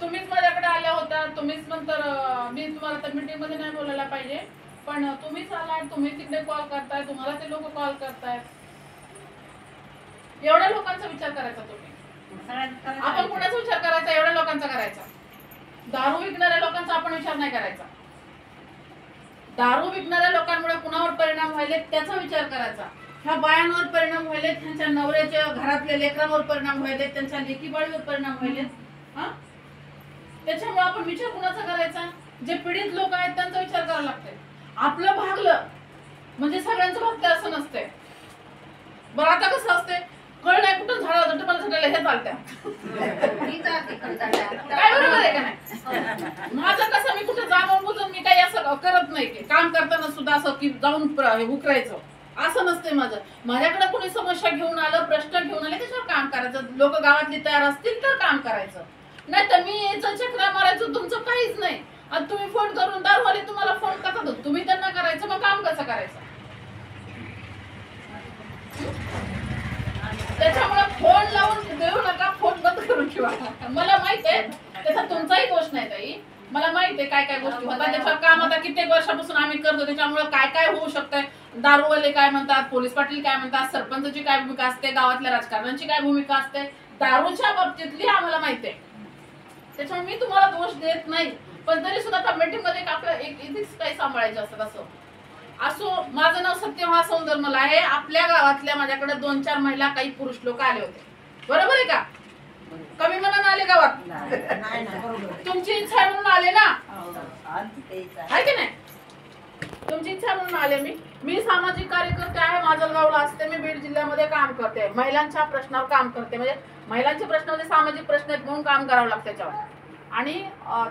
तुम्हीच माझ्याकडे आल्या होत्या, तुम्हीच नंतर मी तुम्हाला तर मीटिंग मध्ये नाही बोलायला पाहिजे, पण तुम्हीच आलाय, तुम्ही तिकडे कॉल करताय, तुम्हाला ते लोक कॉल करतायत. एवढ्या लोकांचा विचार करायचा तुम्ही. आपण कोणाचा विचार करायचा? एवढ्या लोकांचा करायचा. दारू विकणाऱ्या लोकांचा आपण विचार नाही करायचा. दारू विकणाऱ्या लोकांमुळे कुणावर परिणाम व्हायले त्याचा विचार करायचा. ह्या बायांवर परिणाम व्हायले, त्यांच्या नवऱ्याच्या घरातल्या लेकरांवर परिणाम व्हायले, त्यांच्या लेकीबाळीवर परिणाम व्हायले. त्याच्यामुळे आपण विचार कुणाचा करायचा? जे पीडित लोक आहेत त्यांचा विचार करावा लागतंय. आपलं भागलं म्हणजे सगळ्यांचं भागतं असं नसतंय. बरं आता कसं असतंय, कळ नाही कुठं झाडाला तुम्हाला झाडाला हे चालत्या काय, बरोबर आहे का नाही? माझं कसं, मी कुठं जाणून बुजून मी काही असं करत नाही की काम करताना सुद्धा असं की जाऊन उकरायचं असं नसते माझं. माझ्याकडे कोणी समस्या घेऊन आलं, प्रश्न घेऊन आले, त्याच्यावर काम करायचं. लोक गावातली तयार असतील तर काम करायचं, नाही तर मी याचं चक्रा मारायचं तुमचं काहीच नाही. आणि तुम्ही फोन करून दारूवाले तुम्हाला फोन करतात, तुम्ही त्यांना करायचं, मग काम कसं करायचं? त्याच्यामुळे फोन लावून देऊ नका, फोन बंद करून ठेवा. मला माहित आहे त्याचा तुमचाही दोष नाही ताई, मला माहित आहे काय काय गोष्टी होतात त्याच्यावर काम आता कित्येक वर्षापासून आम्ही करतो. त्याच्यामुळे काय काय होऊ शकतंय, दारूवाले काय म्हणतात, पोलीस पाटील काय म्हणतात, सरपंचाची काय भूमिका असते, गावातल्या राजकारण्यांची काय भूमिका असते, दारूच्या बाबतीतली आम्हाला माहिती आहे. त्याच्यामुळे मी तुम्हाला दोष देत नाही, पण तरी सुद्धा त्या मीटिंग मध्ये आपलं एक इथिक्स काही सांभाळायचे असतात. असो, माझं नाव सत्यवान सौंदर्मल आहे. आपल्या गावातल्या माझ्याकडे 2-4 महिला, काही पुरुष लोक आले होते, बरोबर आहे का? कमी मनानं आले गावात? तुमची इच्छा म्हणून आले ना, आहे की नाही? तुमची इच्छा म्हणून आले. मी सामाजिक कार्यकर्ते आहे, माजलगावला असते, मी बीड जिल्ह्यामध्ये काम करते, महिलांच्या प्रश्नावर काम करते. म्हणजे महिलांचे प्रश्न म्हणजे सामाजिक प्रश्न आहेत म्हणून काम करावं लागतं त्याच्यावर. आणि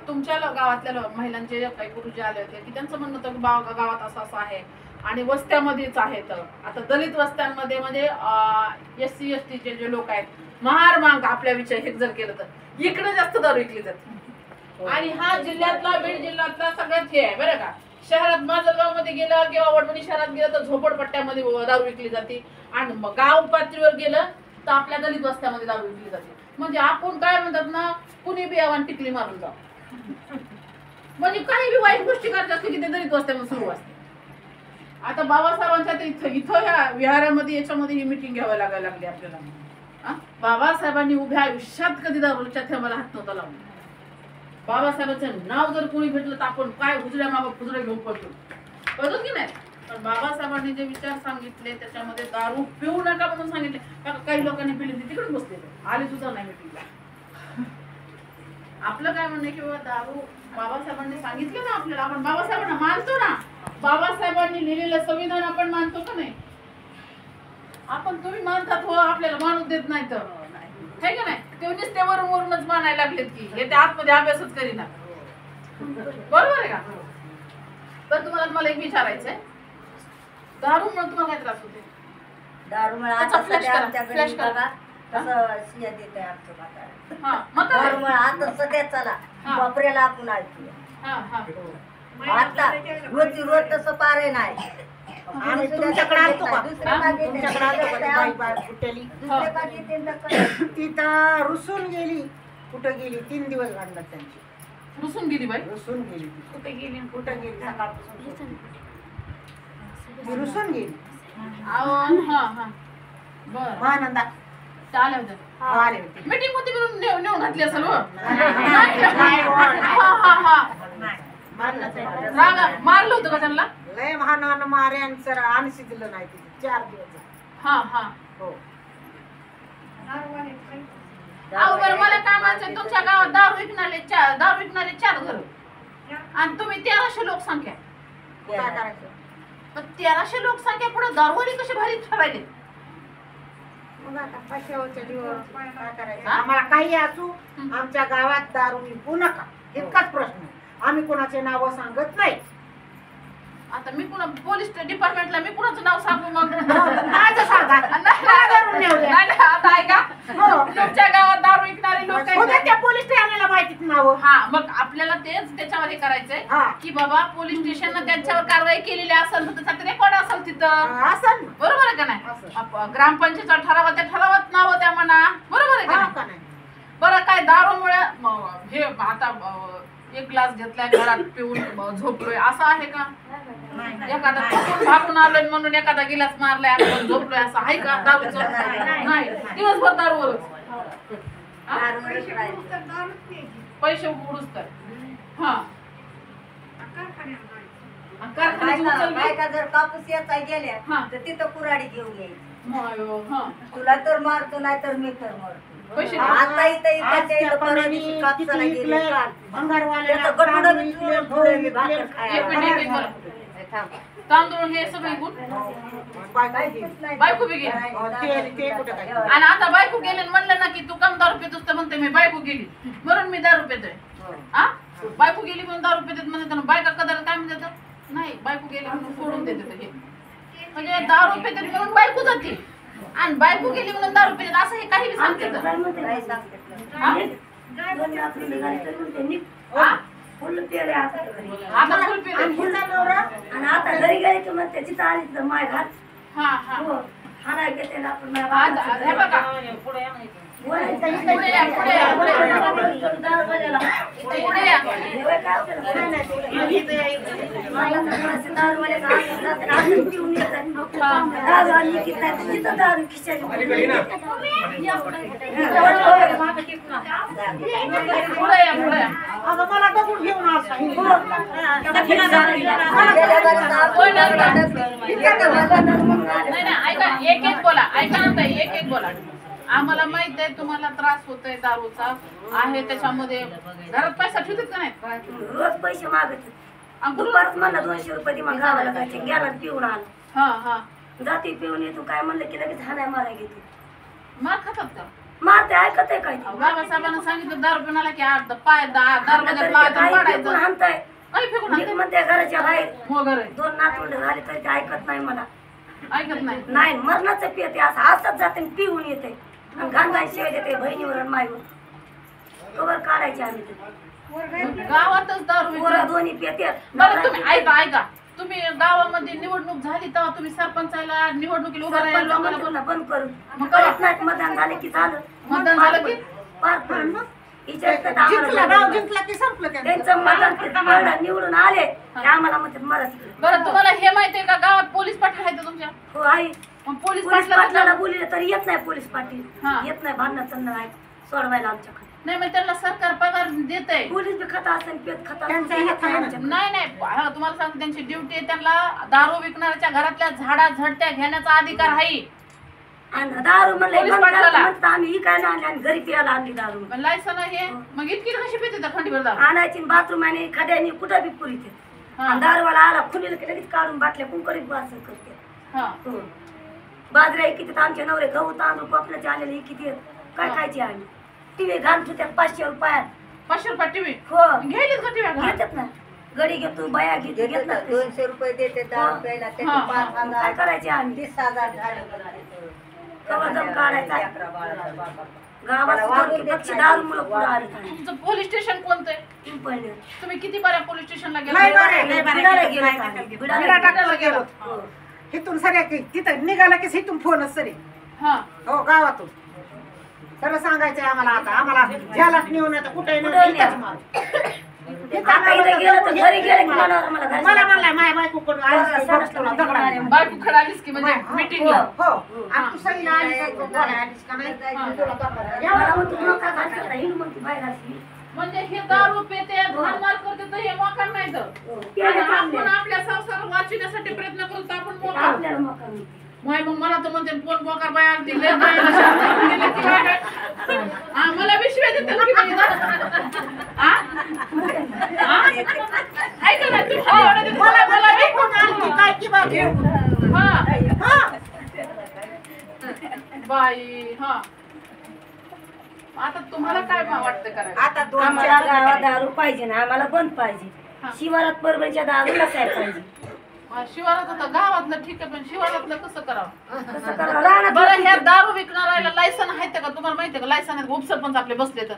तुमच्या गावातल्या महिलांचे काही पुरुष जे आले होते की त्यांचं म्हणणं होतं की गावात असं असं आहे आणि वस्त्यामध्येच आहेत. आता दलित वस्त्यांमध्ये म्हणजे SC ST जे लोक आहेत, महार मांग आपल्या विषय हे जर केलं तर इकडे जास्त दारू विकली जाते. आणि हा जिल्ह्यातला, बीड जिल्ह्यातला सगळ्यात हे आहे बरं का. शहरात माजलगाव मध्ये गेलं किंवा वडवणी शहरात गेलं तर झोपडपट्ट्यामध्ये दारू विकली जाते, आणि मग गाव पातळीवर गेलं तर आपल्या दलित वस्त्यामध्ये दारू विकली जाते. म्हणजे आपण काय म्हणतात ना, कुणी बी आव्हान टिकली मारून जाऊ, म्हणजे काही बी वाईट गोष्टी करतात की ते दलित वस्त्यामध्ये सुरू असते. आता बाबासाहेबांच्या इथं या विहारामध्ये याच्यामध्ये ही मिटिंग घ्यावी लागायला लागली आपल्याला. बाबासाहेबांनी उभ्या आयुष्यात कधी दारूच्या थेंबाला हात नव्हता लावला. बाबासाहेबांचं नाव जर कोणी भेटलं तर आपण काय हुजऱ्या मागं फुजऱ्या घेऊन पडतो, कळतो की नाही? पण बाबासाहेबांनी जे विचार सांगितले त्याच्यामध्ये दारू पिऊ नका म्हणून सांगितले. काही लोकांनी पिली तिकडे बसले, आले सुद्धा नाही मिटिंगला. आपलं काय म्हणणं की बाबा दारू बाबासाहेबांनी सांगितलं ना आपल्याला, आपण बाबासाहेबांना मानतो ना, बाबासाहेबांनी लिहिलेलं संविधान आपण मानतो का नाही? आपण तुम्ही मानतात हो, आपल्याला मानू देत नाही तर आहे का नाही? तेवढीच ते वरूनच मानायला लागलेत की हे त्या आतमध्ये अभ्यासच करीना, बरोबर आहे का? तर तुम्हाला मला एक विचारायचंय, दारूमुळे तुम्हाला काय त्रास होते? दारूमुळे आता सध्या आमच्याकडे बघा कसं शिया देत आहे आमचं म्हातारं. दारूमुळे आता सध्या चला वापरायला आपण ऐकूया. आता रोज तसं पारे नाही. आम्ही तुमच्याकडे आणतो का? तिथं रुसून गेली, कुठं गेली? 3 दिवस घालतात त्यांची. रुसून गेली बाई? रुसून गेली. कुठे गेली? कुठं गेली? सकाळपासून रुसून गेली. महानंदा आले होते, आले होते. मीटिंग मध्ये नेऊन घातली असेल. मारलं होतं का त्यांना? लय महान मारे आणि सर आणशी दिलं नाही तिथे 4 दिवस. हो. बरं, मला काय म्हणायचं, तुमच्या गावात दारू विकणारे 4 घर आणि तुम्ही 1300 लोकसंख्या, काय करायचं? पण 1300 लोकसंख्या पुढे दारूवाली कशी भारी ठेवायले? मग आता कशावरच्या दिवस काय करायचं? आम्हाला काही असू, आमच्या गावात दारू विकू नका, इतकाच प्रश्न. आम्ही कोणाचे नाव सांगत नाही. आता मी पुन्हा पोलीस डिपार्टमेंटला मी कुणाचं नाव सांगू? मग माझं सांगा. आता ऐका, तुमच्या गावात दारू विकणारे लोक त्या पोलीस स्टेशनला माहितीच नाव. मग आपल्याला तेच त्याच्यामध्ये करायचंय की बाबा पोलीस स्टेशननं त्यांच्यावर कारवाई केलेली असेल तर त्याचा रेकॉर्ड असेल तिथं, असेल. बरोबर आहे का नाही? ग्रामपंचायतचा ठराव, त्या ठरावात नाव द्या म्हणा, बरोबर आहे का नाही? बरं, काय दारूमुळे हे आता एक ग्लास घेतलाय घरात पिऊन झोपलोय असं आहे का? एखादा थकून भागून आलोय म्हणून एखादा गिलास मारलाय आपण झोपलोय असं आहे का? दारूचं नाही, दिवसभर दारूवरच. पैसे उडूच तर हा बायका जर कापूस याचा गेल्या तर तिथं कुऱ्हाडी घेऊन यायची. तुला तर मारतो नाही तर मी तर मारतो. पैसे आता इथं इकडच्या इथं परवादिवशी कापसाला गेले काल. त्याचं गठुडं मी चुरून ठेवलंय मी भाकर खायला. एक मिनिट मला तांदूळ हे सगळे गुण बायको बी गेली. आणि आता बायको गेली आणि म्हणलं ना की तू कम दारू पितोस तर म्हणते मी बायको गेली म्हणून मी दारू पितोय. हा बायको गेली म्हणून दारू पितात म्हणतात बायका कदार काय म्हणतात नाही बायको गेली म्हणून सोडून देते. हे म्हणजे दारू पितात म्हणून बायको जाते आणि बायको गेली म्हणून दारू पितात असं हे काही सांगते. आता फुल पिते आणि आता घरी गेले की मग त्याची आली तर माय घाल. हा हा हाणाय घेते ना आपण हे बघा पुढे या पुढे या मला बघून घेऊन ऐका एक एक बोला ऐका ना ताई एक एक बोला. आम्हाला माहित आहे तुम्हाला त्रास होतोय दारूचा आहे त्याच्यामध्ये घरात पैसा ठेवतात का नाही? रोज पैसे मागत दुपारच म्हणलं 200 रुपये दे मग गावाला जायचे गेला पिऊन आला. हा हा जाती पिऊन येतो काय म्हणलं की लगेच हाणाय माराय घेतो. मार खातात का? मारते ऐकत आहे काय बाबासाहेबांना सांगितलं दारू पिऊन आला की आठ पाय दारू पाडायचं हाणताय काही फेकून आणते. म्हणते घराच्या बाहेर वगैरे 2 नातवंड झाले तरी ते ऐकत नाही मला. ऐकत नाही नाही मरणाचं पिते असं हसत जाते पिऊन येते आणि घाण शिवाय देते बहिणीवर आणि माईवर. कवर काढायचे आम्ही गावातच दारू पोरं दोन्ही पिते. बरं तुम्ही ऐका तुम्ही गावामध्ये निवडणूक झाली तेव्हा तुम्ही सरपंचाला निवडणुकीला उभं राहिला लोकांना बोला बंद करून मग कळत नाही मतदान झाले की झालं. मतदान झालं की पार पडून जिंकला की संपलं त्यांचं मतदान पडलं निवडून आले की आम्हाला म्हणतात मराठी. बरं तुम्हाला हे माहितीये का गावात पोलीस पाटील आहेत तुमच्या? हो आहे. मग पोलीस पोलीस पाटलाला पाटला बोलले तरी येत नाही पोलीस पाटील. हा. येत नाही भांडण चंद आहे सोडवायला आमच्याकडे. नाही मग त्यांना सरकार पगार देतंय. पोलीस बी खाता असेल पेट खाता त्यांचं असेल, हे येत नाही खाणं. आमच्याकडे. नाही हा, तुम्हाला सांगते त्यांची ड्युटी आहे. त्यांना दारू विकणाऱ्याच्या घरातल्या झाडा झडत्या घेण्याचा अधिकार आहे. आणि दारू म्हणलं पोलीस बंद पाटलाला. करायचं म्हणतात आम्ही ही काय नाही आणि घरी प्यायला आणली दारू. पण लायसन हे मग इतकी कशी पिते त्या खंडीभर दारू? आणायची बाथरूम आणि खड्यानी कुठं बी पुरीते. हा. आणि दारूवाला आला खुलीला की लगेच काढून बाटल्या कुंकरीत बासर करते. हा हो. बाजऱ्या किती आमचे नवरे गहू तांदूळ कोपऱ्याचे आलेले किती काय खायचे आम्ही. टीव्ही घाण ठेवतात 500 रुपयात. 500 रुपये टीव्ही हो घ्यायलीच का टीव्ही? घेतात ना गडी घेतो बाया घेतो घेतात. 200 रुपये देते दारू प्यायला हा. त्याचे 5,000 काय करायचे आम्ही 30,000 झाले. कवरदम काढायचा गावात पक्षी दारूमुळे पुढे आले तुमचं पोलीस स्टेशन कोणतं आहे? पिंपळनेर. तुम्ही किती बाऱ्या पोलीस स्टेशनला लय गेला? बरं. बिडाला गेलो आम्ही. बिडाला बिडा गेलो. टाकायला गेलो. इथून सगळ्या तिथं निघाला की इथून फोनच सरी. हा हो गावातून सगळं सांगायचंय आम्हाला. आता आम्हाला घ्यायला नेऊन आता कुठे आता इथं गेलं तर घरी गेलं की मनावर मला घरी मला म्हणलाय माझ्या बायकोकडून आलीस की बघ तुला दगडा. बायको खडालीस की म्हणजे मीटिंगला हो आणि तू सगळी आलीस का बोलायला आलीस का नाही तुला दगडा. मला म्हणतो तुला काय घाल करता हिंदू म्हणते बाहेर असली. म्हणजे हे दारू पेते धनमार करते तर हे मोकार नाही तर आणि आपण आपल्या संसार वाचविण्यासाठी प्रयत्न करतो आपण मोकार. आपल्याला मोका मिळते. मग मला तर म्हणते कोण मोकार बाय अगदी लय बायला शांत केलं की काय? हा, मला विश्वास देते की बाई हा? हा? ऐका ना तू मला कोण आली काय की बाकी हा बाई हा आता तुम्हाला काय वाटतं करायचं? आता आम्हाला गावात दारू पाहिजे ना आम्हाला बंद पाहिजे. शिवारात परभणीच्या दारू नसायला पाहिजे. शिवारात आता गावातलं ठीक आहे पण शिवारातलं कसं करावं? कसं करावं? रानात बरं ह्या दारू विकणाऱ्याला लायसन आहे का तुम्हाला माहितीये का? लायसन आहेत उपसरपंच आपले बसले तर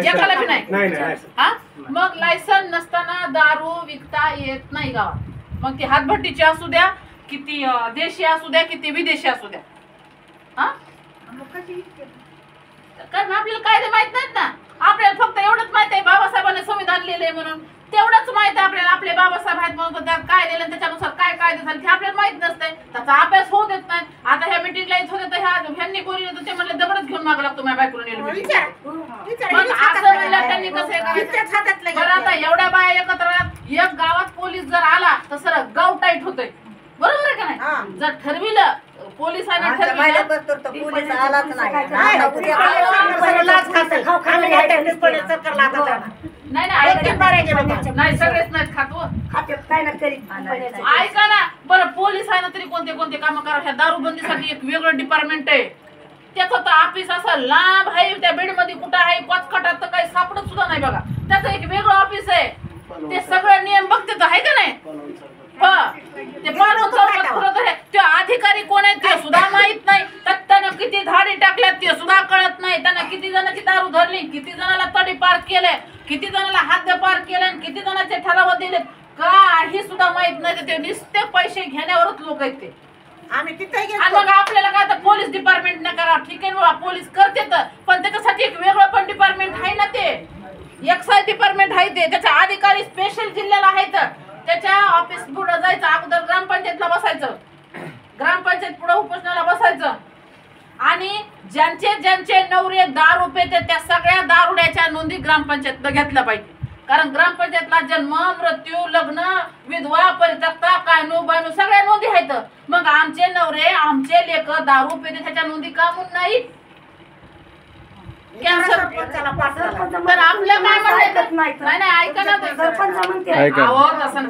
एकाला बी नाही. हा मग लायसन नसताना दारू विकता येत नाही गावात. मग ती हातभट्टीची असू द्या किती देशी असू द्या किती विदेशी असू द्या. हा कारण आपल्याला कायदे माहित नाहीत ना. आपल्याला फक्त एवढं म्हणून तेवढंच माहित आहे आपल्याला. आपले बाबासाहेब आहेत म्हणून त्यात काय दिलं त्याच्यानुसार काय कायदे झाले ते आपल्याला माहित नसतंय. त्याचा अभ्यास होऊ देत नाही. आता ह्या मिटिंगला येत होते तर ह्यांनी बोलले तर ते म्हणले दगडच घेऊन मागं लागतो माझ्या बायकोला नेलं. मग असं म्हणलं त्यांनी कसं हे करायचं. बरं आता एवढ्या बाया एकत्र एक गावात पोलीस जर आला तर सर गाव टाईट होतंय. बरोबर आहे का नाही. जर ठरविलं पोलिसांनी ठरविलं पोलीस आलाच नाही. नाही सगळेच नाहीत खातो. ऐका ना बरं पोलीस आहे ना तरी कोणते कोणते काम करा. ह्या दारूबंदीसाठी एक वेगळं डिपार्टमेंट आहे. त्याचं तर ऑफिस असं लांब आहे. त्या बेड मध्ये कुठं आहे पाचखटात तर काही सापडत सुद्धा नाही बघा. त्याचं एक वेगळं ऑफिस आहे. ते सगळं नियम बघते तर आहे का नाही. ते पालवून चौकात फिरत आहे. ते अधिकारी कोण आहेत ते सुद्धा माहित नाही. त्यानं किती धाडी टाकल्यात ते सुद्धा कळत नाही. त्यानं किती जणांची दारू धरली, किती जणाला तडी पार केलंय, किती जणाला हात पार केले, किती जणांचे ठराव दिलेत काही सुद्धा माहित नाही. ते नुसते पैसे घेण्यावरच लोक आहेत ते. आम्ही तिथे आणि मग आपल्याला काय तर पोलीस डिपार्टमेंट न करा. ठीक आहे बाबा पोलीस करते तर पण त्याच्यासाठी एक वेगळं पण डिपार्टमेंट आहे ना. ते एक्साईज डिपार्टमेंट आहे. ते त्याच्या अधिकारी स्पेशल जिल्ह्याला आहेत. त्याच्या ऑफिस पुढे जायचं अगोदर ग्रामपंचायतला बसायचं. ग्रामपंचायत पुढे उपोषणाला बसायचं. आणि ज्यांचे ज्यांचे नवरे दारू पिते त्या सगळ्या दारुड्याच्या नोंदी ग्रामपंचायतला घेतल्या पाहिजे. कारण ग्रामपंचायतला जन्म मृत्यू लग्न विधवा परित्यक्ता कायनू बायनू सगळ्या नोंदी आहेत. मग आमचे नवरे आमचे लेक दारू पिते त्याच्या नोंदी का म्हणून नाही. कॅन्सर तर आपल्या काय म्हणतात नाही नाही ऐका ना अहो तसं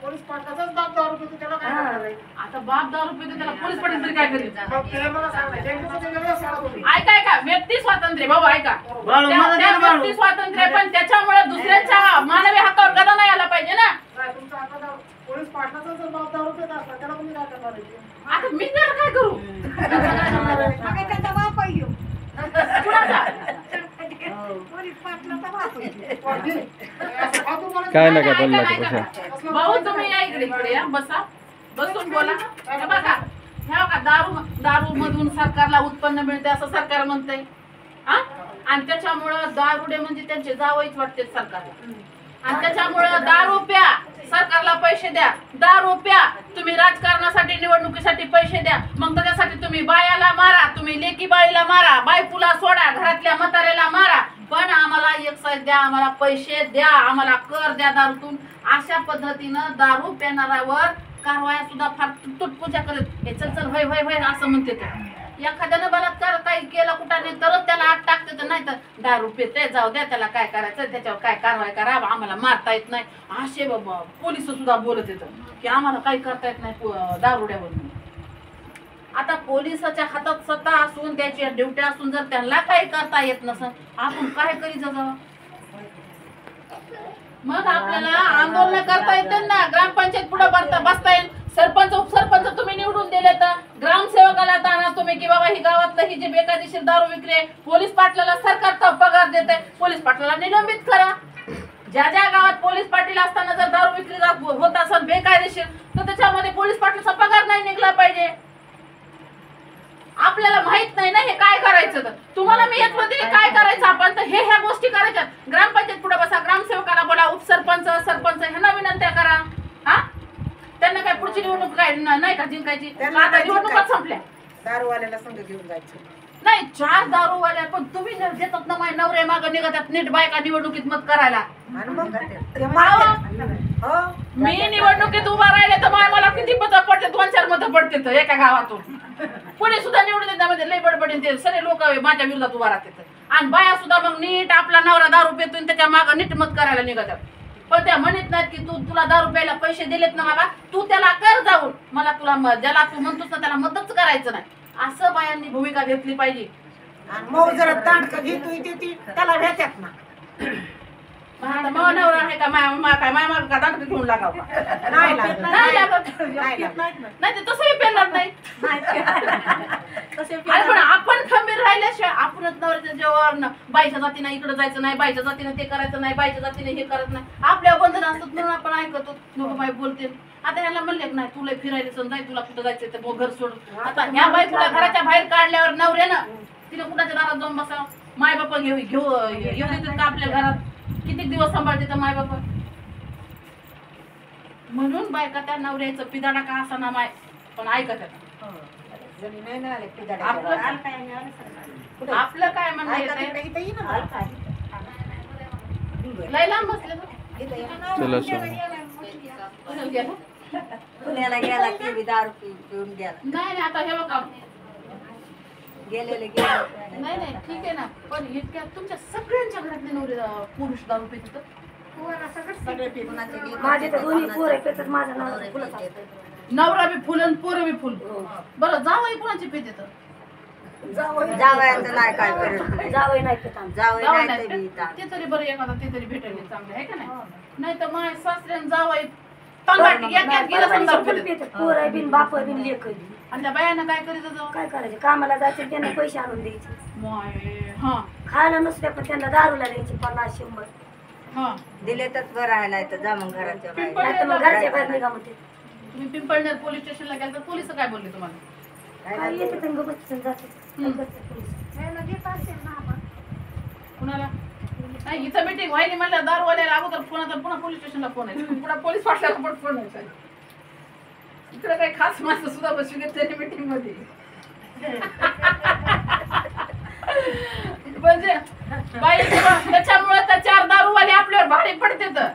पोलीस पाटलाचाच बाप दारू पितो त्याला काय आता बाप दारू पितो त्याला पोलीस पाटील तरी काय करेल. ऐका ऐका व्यक्ती स्वातंत्र्य बाबा ऐका व्यक्ती स्वातंत्र्य पण त्याच्यामुळे दुसऱ्याच्या मानवी हक्कावर गदा नाही आला पाहिजे ना. पोलीस पाटलाचा जर बाप दारू पित असला त्याला तुम्ही काय करणार. आता मी त्याला काय करू. त्याचा बाप आहे कुणाचा काय नका बोलला भाऊ तुम्ही या इकडे या बसा बसून बोला. हे बघा दारू मधून सरकारला उत्पन्न मिळते असं सरकार म्हणतंय. आणि त्याच्यामुळं दारुडे म्हणजे त्यांचे जावईच वाटते सरकारला. आणि त्याच्यामुळं दारू प्या सरकारला पैसे द्या. दारू प्या तुम्ही राजकारणासाठी निवडणुकीसाठी पैसे द्या. मग त्याच्यासाठी तुम्ही बायाला मारा, तुम्ही लेकी बाईला मारा, बायपूला सोडा, घरातल्या म्हाताऱ्याला मारा, पण आम्हाला एक्साईज द्या, आम्हाला पैसे द्या, आम्हाला कर द्या दारूतून. अशा पद्धतीनं दारू पिणाऱ्यावर कारवाया सुद्धा फार तुटपुंजा करत हे चल चल होय होय होय असं म्हणते. ते एखाद्यानं बलात्कार काही केला कुठाने तरच त्याला आत टाकते. तर नाही तर दारू पिते जाऊ द्या त्याला काय करायचं त्याच्यावर काय कारवाई करा आम्हाला मारता येत नाही असे बाबा पोलिस सुद्धा बोलत येतं की आम्हाला काही करता येत नाही दारुड्यावर. आता पोलिसाच्या हातात सत्ता असून त्याची ड्युटी असून जर त्यांना काही करता येत नसेल आपण काय करी जाऊ. मग आपल्याला आंदोलन करता येते ना. ग्रामपंचायत पुढे बसता येईल. सरपंच उपसरपंच तुम्ही निवडून दिले तर ग्रामसेवकाला ताना तुम्ही की बाबा ही गावातलं ही जी बेकायदेशीर दारू विक्री आहे पोलीस पाटलाला सरकार पगार देते पोलीस पाटलाला निलंबित करा. ज्या ज्या गावात पोलीस पाटील असताना जर दारू विक्री होत असेल बेकायदेशीर तर त्याच्यामध्ये पोलीस पाटलाचा पगार नाही निघला पाहिजे. आपल्याला माहित नाही ना हे काय करायचं. तर तुम्हाला मी येत होते काय करायचं आपण तर ह्या गोष्टी करायच्या. ग्रामपंचायत पुढे बसा ग्रामसेवकाला बोला उपसरपंच सरपंच ह्यांना विनंत्या करा. त्यांना काय पुढची निवडणूक काय नाही का जिंकायची. आता निवडणुका संपल्या दारूवाल्याला संघ घेऊन जायचं नाही. 4 दारूवाल्या पण तुम्ही देतात ना माझ्या नवरे मागं निघतात नीट बायका निवडणुकीत मत करायला. मी निवडणुकीत उभा राहिले तर मला किती मतं पडते 2-4 मतं पडते एका गावातून. पुणे सुद्धा निवडून देण्यामध्ये लय बडबडीन ते सगळे लोक माझ्या विरोधात उभा राहतात. आणि बाया सुद्धा मग नीट आपला नवरा दारू पितून त्याच्या मागं नीट मत करायला निघतात. पण त्या म्हणत नाहीत की तुला दारू प्यायला पैसे दिलेत ना बाबा तू त्याला कर जाऊन मला तुला ज्याला तू म्हणतोस ना त्याला मतच करायचं नाही. असं बायांनी भूमिका घेतली पाहिजे. मग जरा दांडक घेतो त्याला भेटत ना. आता मग नवरा आहे का काय माय माग का दांडक घेऊन लागाव नाही नाही ते तसंही पेरणार नाही. पण आपण खंबीर राहिल्याशिवाय आपणच नवऱ्याच्या जेव्हा बाईच्या जातीने इकडे जायचं नाही बाईच्या जातीने ते करायचं नाही बाईच्या जातीने हे करत नाही आपल्या बंधन असतात म्हणून आपण ऐकतो. नको बाई बोलते आता ह्याला म्हणले नाही तुला फिरायला समजाय तुला कुठं जायचं तर घर सोड. आता ह्या बाई तुला घराच्या बाहेर काढल्यावर नवऱ्यानं तिला कुणाच्या दारात जाऊन बसावं माय बापा येऊ देतात का आपल्या घरात? किती दिवस सांभाळते तर माय बापा? म्हणून बायका त्या नवऱ्याचं पिदाडा का असा ना माय पण ऐकत आपलं काय म्हणणं येतंय? लय लांब बसले चला सर. पुण्याला गेला की बी दारू पिऊन गेला. नाही आता हे बघा गेलेले नाही नाही ठीक आहे ना पण इतक्या तुमच्या सगळ्यांच्या घरातले नवरे पुरुष दारू पित माझे तर दोन्ही पोरं पेतात, माझा नवरा बी फुल आणि पोरं बी फुल. बरं जावई कुणाची पिते तर? जावयाचं नाही काय करत, जावई नाही पितात, जावई जावई नाही नाही पितात. ते तरी बरं एखादा ते तरी भेटायला चांगलं आहे का नाही? नाही तर माझ्या सासऱ्यान जावई तंगाटी एकात गेलं समजा पोरं बिन बाप बिन लेक आणि त्या बायानं काय करीत होतं? काय करायचे, कामाला जायचे त्यांना पैसे आणून द्यायचे, माय हा खायला नसल्या पण त्यांना दारूला द्यायचे 50-100. हा दिले तर बरं आहे, नाही तर जा मग घराच्या बाहेर. पिंपळनेर नाही तर मग घरच्या बाहेर निघा म्हणते. तुम्ही पिंपळनेर पोलीस स्टेशनला गेला तर पोलिस काय बोलले तुम्हाला? काय येते तर गप्प जाते. कुणाला नाही इथं मीटिंग व्हायली म्हणलं दारूवाल्याला अगोदर फोन आता पुन्हा पोलीस स्टेशनला फोन आहे पुन्हा पोलीस पाटलाला पण फोन आहे. इकडे काही खास माणसं सुद्धा बसली त्यांनी मीटिंग मध्ये म्हणजे बाई त्याच्यामुळे तर 4 दारूवाले आपल्यावर भारी पडते. तर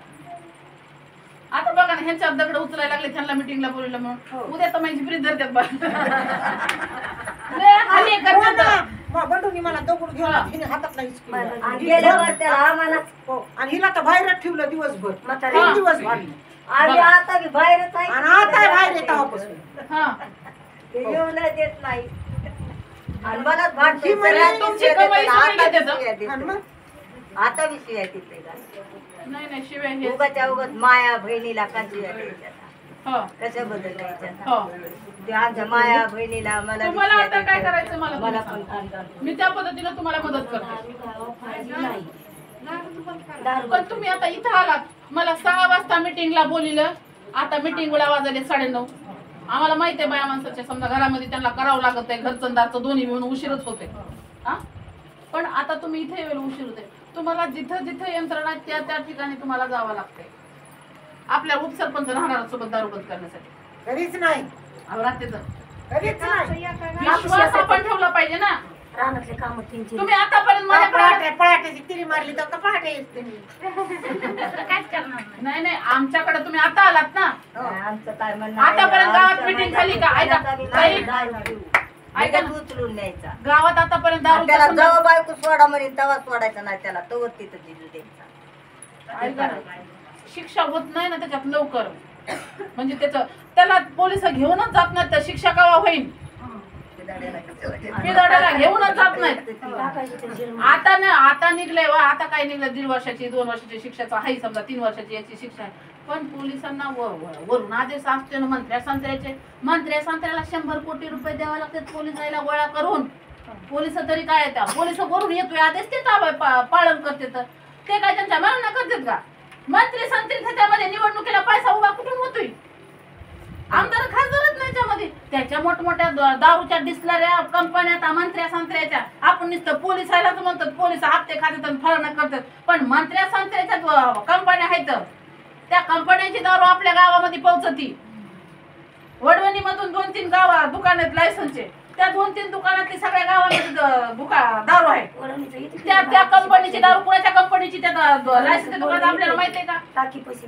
आता बघा ना ह्यांच्या दगड उचलायला लागले त्यांना मीटिंगला बोलवलं म्हणून उद्या तर माझी ब्रीद धरतात बंडूनी मला दगड घेऊन हिने हातात नाही गेल्यावर त्याला आम्हाला आणि हिला तर बाहेरच ठेवलं दिवसभर, म्हातारी. 3 दिवस भांडली. आम्ही आता बी बाहेरच आहे. आणि आता बाहेर येत आहोत. हा ते येऊन देत नाही आणि मलाच भांडते. ही म्हणजे सगळ्यात तुमची शिव्या कमाई देतात, सगळी आता घेतात. बी शिव्या आणि देतात. मग आता बी शिव्या देते का? नाही नाही शिवाय हे उगाच्या उगाच माया बहिणीला का शिव्या द्यायच्या? हो कशाबद्दल द्यायच्या? हो ते आमच्या माया बहिणीला मला बी तुम्हाला शिव्या आता काय द्यायच्या. करायचं मला मला तुम्ही पण सांगा. मी त्या पद्धतीने तुम्हाला मदत करते. पण तुम्ही आता इथं आलात मला 6 वाजता मीटिंगला बोलिलं. आता मीटिंगला वाजले 9:30. आम्हाला माहिती आहे बाया माणसाच्या समजा घरामध्ये त्यांना करावं लागत आहे घरचं दारचं दोन्ही मिळून उशीरच होते. हा पण आता तुम्ही इथे वेळ उशीर होते. तुम्हाला जिथं जिथं यंत्रणा त्या त्या ठिकाणी तुम्हाला जावं लागतंय. आपल्या उपसरपंच राहणार सोबत दारू बंद करण्यासाठी कधीच नाही, रात्रीचं कधीच नाही. विश्वास आपण ठेवला पाहिजे ना. रानातले काम तीनचे तुम्ही आतापर्यंत माझ्याकडे पळाट्याची तिरी मारली तर पहाटे येते. नाही नाही आमच्याकडे तुम्ही आता आलात ना. आमचं काय म्हणणं आतापर्यंत गावात मीटिंग झाली का? ऐका ऐका उचलून न्यायचा. गावात आतापर्यंत दारू त्याला जेव्हा बायको सोडा म्हणे तेव्हा सोडायचा नाही, त्याला तोवर तिथं जिजू द्यायचा. ऐका ना. शिक्षा होत नाही ना त्याच्यात लवकर म्हणजे त्याला पोलिस घेऊनच जात नाही तर शिक्षा केव्हा होईल? पिदाड्याला घेऊनच जात नाही. आता निघलंय वा आता काय निघलं 1.5 वर्षाची 2 वर्षाची शिक्षाचा आहे समजा 3 वर्षाची याची शिक्षा आहे. पण पोलिसांना वरून आदेश असते ना मंत्र्या संत्र्याला 100 कोटी रुपये द्यावे लागतात पोलिसाला गोळा करून. पोलिस तरी काय त्या पोलिस वरून येतोय आदेश ते पालन करते तर ते काय त्यांच्या मनानं करतात का? मंत्री संत्री त्याच्यामध्ये निवडणुकीला पैसा उभा कुठून होतोय? आमदार खासदारच नाही त्यामध्ये. त्याच्या मोठमोठ्या दारूच्या डिस्लऱ्या कंपन्या मंत्र्या संत्र्याच्या आपण नुसतं पोलिसालाच म्हणतात पोलिस हप्ते खात्यात फळणं करतात. पण मंत्र्या संत्र्याच्या कंपन्या आहेत त्या कंपन्यांची दारू आपल्या गावामध्ये पोहोचती. वडवणी मधून 2-3 गाव दुकान आहेत लायसन्सचे. त्या 2-3 दुकानातली सगळ्या गावामध्ये दारू आहे. त्या कंपनीची दारू कुणाच्या कंपनीची त्या लायसन्सच्या दुकानात आपल्याला माहिती आहे का? टाकी पैसे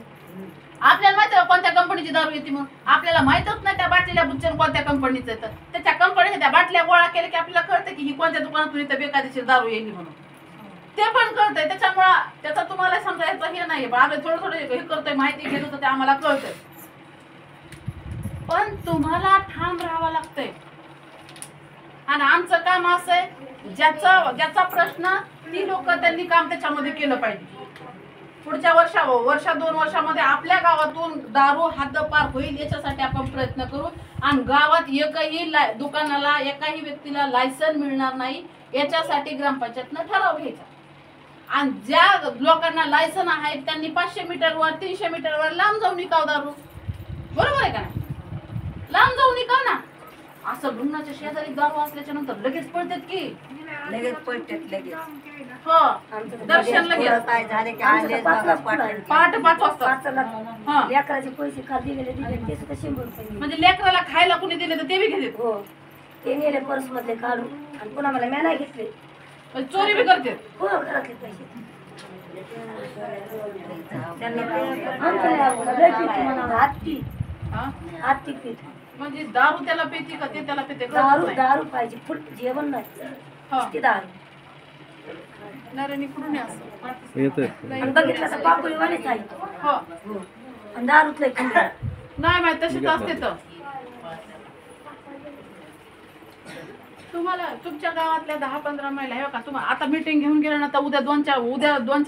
आपल्याला माहिती आहे कोणत्या कंपनीची दारू येते म्हणून? आपल्याला माहितच नाही त्या बाटलीला बुच्चन कोणत्या कंपनीचं येतं. त्याच्या कंपनीच्या त्या बाटल्या गोळा केल्या की आपल्याला कळतं की ही कोणत्या दुकानातून इथं बेकायदेशीर दारू येईल म्हणून. ते पण कळतंय. त्याच्यामुळं त्याचा तुम्हाला समजायचं हे नाही. आम्ही थोडं हे करतोय माहिती घेत होतं ते आम्हाला कळतंय. पण तुम्हाला ठाम राहावं लागतंय. आणि आमचं काम असं आहे ज्याचा प्रश्न ती लोक त्यांनी काम त्याच्यामध्ये केलं पाहिजे. पुढच्या वर्षा 2 वर्षामध्ये आपल्या गावातून दारू हद्दपार होईल याच्यासाठी आपण प्रयत्न करू. आणि गावात एकही दुकानाला एकाही व्यक्तीला लायसन मिळणार नाही याच्यासाठी ग्रामपंचायतनं ठराव घ्यायचा. आणि ज्या लोकांना लायसन आहे त्यांनी 500 मीटरवर 300 मीटरवर लांब जाऊन विकाव दारू. बरोबर आहे का नाही? लांब जाऊन विकाव ना. असं लुणाच्या शेजारी दारू असल्याच्या नंतर लगेच पळतात की लगेच पळतात लगेच. हो दर्शन लगेच थोडं काय झालं की आले बघा पाटील. पहाटे 5 वाजता हा. लेकराचे पैसे का दिलेले ते सुद्धा 100 रुपये म्हणजे लेकराला खायला कुणी दिले तर ते बी घेतात. हो ते नेले पर्स मधले काढून आणि पुन्हा मला मॅना घेतले. म्हणजे चोरी बी करते. हो घरातले पैसे त्यांना हत्ती हा हत्ती पीठ म्हणजे दारू त्याला पेती का ते त्याला पेते दारू दारू पाहिजे फुल जेवण नाही हा ती दारू नरेनी कुठून असं येतोय. आणि बघितलं तर पापुलीवालेच आहे. हो आणि दारूतले खंड नाही माहित तशीच असते तर. तुम्हाला तुमच्या गावातल्या 10-15 महिला हे का तुम्हाला आता मीटिंग घेऊन गेलं ना तर उद्या 2-4